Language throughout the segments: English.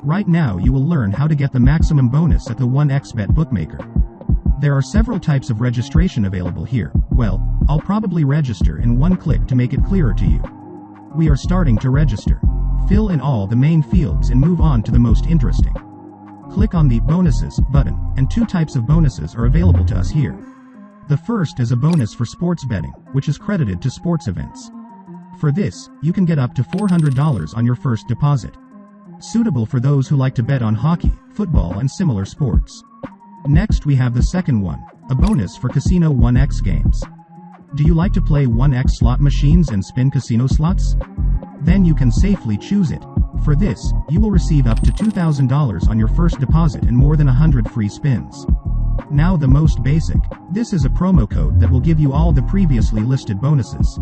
Right now you will learn how to get the maximum bonus at the 1xBet bookmaker. There are several types of registration available here. Well, I'll probably register in one click to make it clearer to you. We are starting to register. Fill in all the main fields and move on to the most interesting. Click on the Bonuses button, and two types of bonuses are available to us here. The first is a bonus for sports betting, which is credited to sports events. For this, you can get up to $400 on your first deposit. Suitable for those who like to bet on hockey, football and similar sports. Next we have the second one, a bonus for Casino 1x games. Do you like to play 1x slot machines and spin casino slots? Then you can safely choose it. For this, you will receive up to $2,000 on your first deposit and more than 100 free spins. Now the most basic. This is a promo code that will give you all the previously listed bonuses.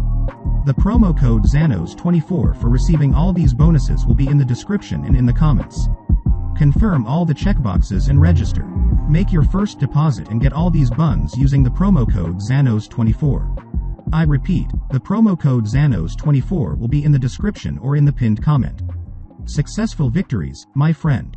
The promo code XANOS24 for receiving all these bonuses will be in the description and in the comments. Confirm all the checkboxes and register. Make your first deposit and get all these buns using the promo code XANOS24. I repeat, the promo code XANOS24 will be in the description or in the pinned comment. Successful victories, my friend.